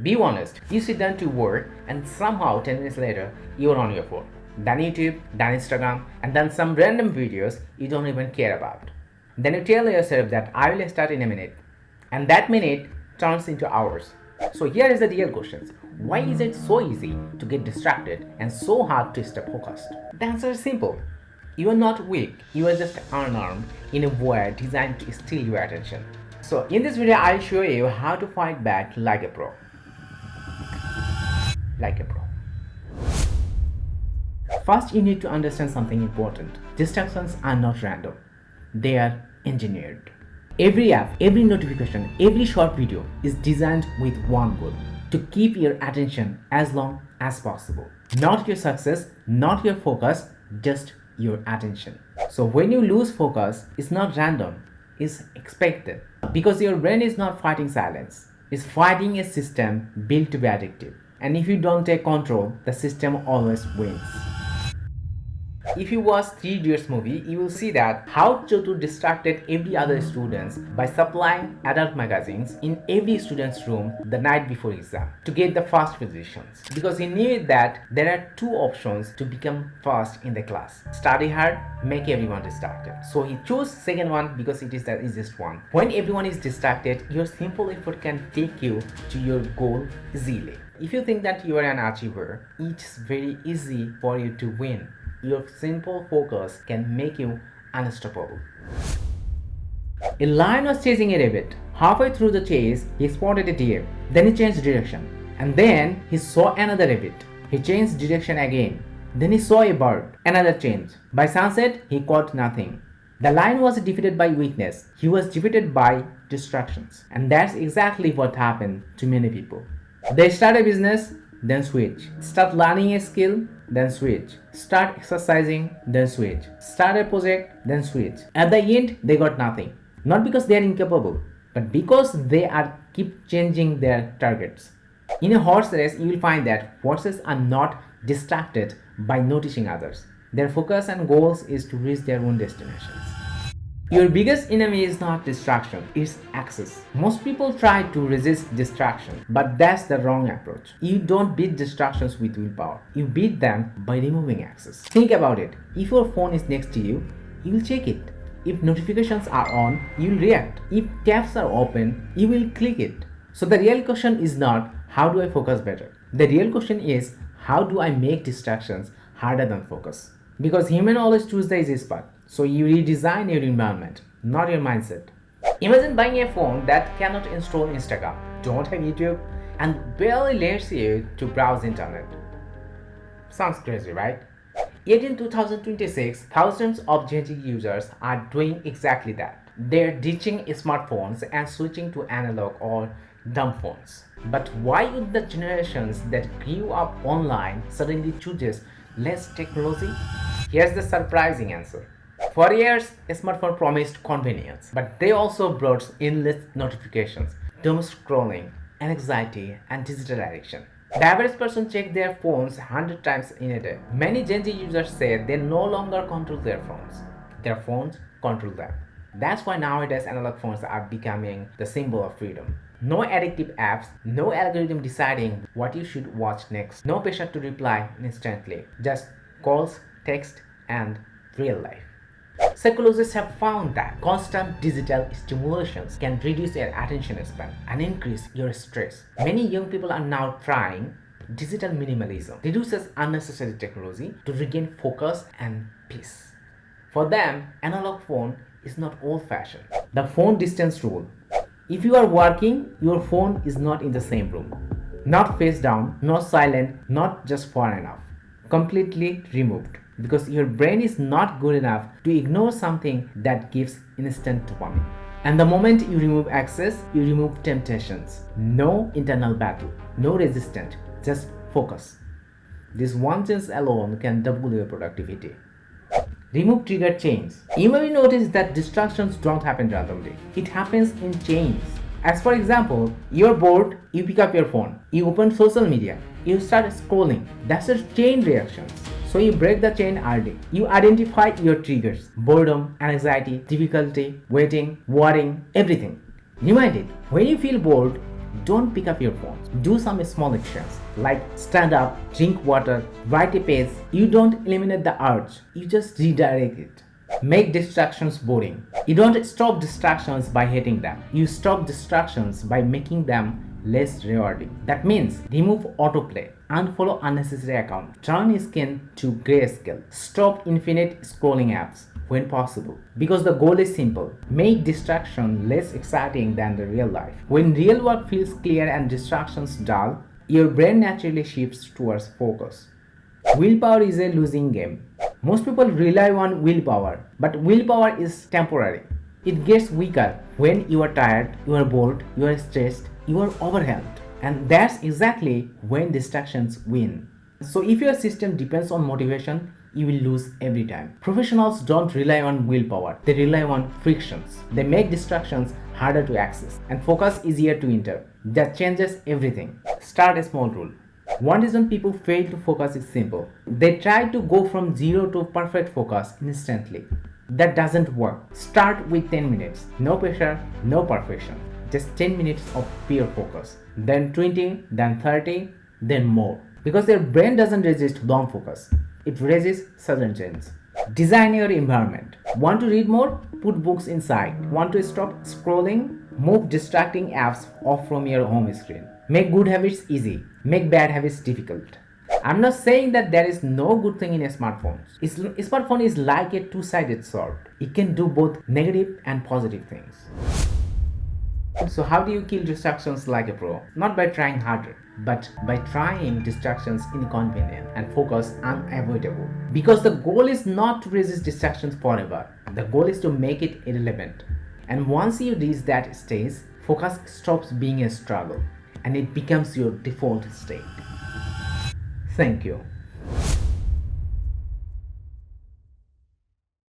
Be honest, you sit down to work and somehow 10 minutes later, you're on your phone. Then YouTube, then Instagram, and then some random videos you don't even care about. Then you tell yourself that I will start in a minute. And that minute turns into hours. So here is the real question. Why is it so easy to get distracted and so hard to stay focused? The answer is simple. You are not weak, you are just unarmed in a way designed to steal your attention. So in this video, I'll show you how to fight back like a pro. Like a pro. First, you need to understand something important. Distractions are not random, they are engineered. Every app, every notification, every short video is designed with one goal: to keep your attention as long as possible. Not your success, not your focus, just your attention. So when you lose focus, it's not random, it's expected. Because your brain is not fighting silence, it's fighting a system built to be addictive. And if you don't take control, the system always wins. If you watch Three Idiots movie, you will see that how Chotu distracted every other students by supplying adult magazines in every student's room the night before exam to get the first positions. Because he knew that there are two options to become first in the class: study hard, make everyone distracted. So he chose second one because it is the easiest one. When everyone is distracted, your simple effort can take you to your goal easily. If you think that you are an achiever, it's very easy for you to win. Your simple focus can make you unstoppable. A lion was chasing a rabbit. Halfway through the chase, he spotted a deer. Then he changed direction. And then he saw another rabbit. He changed direction again. Then he saw a bird. Another change. By sunset, he caught nothing. The lion was defeated by weakness. He was defeated by distractions. And that's exactly what happened to many people. They start a business, then switch. Start learning a skill, then switch. Start exercising, then switch. Start a project, then switch. At the end, they got nothing. Not because they are incapable, but because they are keep changing their targets. In a horse race, you will find that horses are not distracted by noticing others. Their focus and goals is to reach their own destinations. Your biggest enemy is not distraction, it's access. Most people try to resist distraction, but that's the wrong approach. You don't beat distractions with willpower. You beat them by removing access. Think about it. If your phone is next to you, you will check it. If notifications are on, you will react. If tabs are open, you will click it. So the real question is not how do I focus better? The real question is how do I make distractions harder than focus? Because humans always choose the easiest path. So you redesign your environment, not your mindset. Imagine buying a phone that cannot install Instagram, don't have YouTube, and barely lets you to browse internet. Sounds crazy, right? Yet in 2026, thousands of Gen Z users are doing exactly that. They're ditching smartphones and switching to analog or dumb phones. But why would the generations that grew up online suddenly choose less technology? Here's the surprising answer. For years, a smartphone promised convenience, but they also brought endless notifications, doom scrolling, anxiety, and digital addiction. The average person checks their phones 100 times in a day. Many Gen Z users say they no longer control their phones control them. That's why nowadays analog phones are becoming the symbol of freedom. No addictive apps, no algorithm deciding what you should watch next, no pressure to reply instantly, just calls, text, and real life. Psychologists have found that constant digital stimulations can reduce your attention span and increase your stress. Many young people are now trying digital minimalism, reduces unnecessary technology to regain focus and peace. For them, analog phone is not old-fashioned. The phone distance rule. If you are working, your phone is not in the same room. Not face down, not silent, not just far enough. Completely removed. Because your brain is not good enough to ignore something that gives instant dopamine. And the moment you remove access, you remove temptations. No internal battle, no resistance, just focus. This one change alone can double your productivity. Remove trigger chains. You may notice that distractions don't happen randomly. It happens in chains. As for example, you're bored, you pick up your phone, you open social media, you start scrolling. That's a chain reactions. So you break the chain early. You identify your triggers: boredom, anxiety, difficulty, waiting, worrying, everything. Remind it, when you feel bored, don't pick up your phone. Do some small actions like stand up, drink water, write a page. You don't eliminate the urge, you just redirect it. Make distractions boring. You don't stop distractions by hating them. You stop distractions by making them less rewarding. That means remove autoplay, unfollow unnecessary accounts, turn skin to grayscale, stop infinite scrolling apps when possible. Because the goal is simple: make distraction less exciting than the real life. When real work feels clear and distractions dull, your brain naturally shifts towards focus. Willpower is a losing game. Most people rely on willpower, but willpower is temporary. It gets weaker when you are tired, you are bored, you are stressed, you are overwhelmed. And that's exactly when distractions win. So if your system depends on motivation, you will lose every time. Professionals don't rely on willpower, they rely on frictions. They make distractions harder to access and focus easier to enter. That changes everything. Start a small rule. One reason people fail to focus is simple. They try to go from zero to perfect focus instantly. That doesn't work. Start with 10 minutes. No pressure, no perfection. Just 10 minutes of pure focus. Then 20, then 30, then more. Because your brain doesn't resist long focus. It resists sudden change. Design your environment. Want to read more? Put books inside. Want to stop scrolling? Move distracting apps off from your home screen. Make good habits easy. Make bad habits difficult. I'm not saying that there is no good thing in a smartphone. A smartphone is like a two-sided sword. It can do both negative and positive things. So how do you kill distractions like a pro? Not by trying harder, but by trying distractions inconvenient and focus unavoidable. Because the goal is not to resist distractions forever. The goal is to make it irrelevant. And once you reach that stage, focus stops being a struggle and it becomes your default state. Thank you.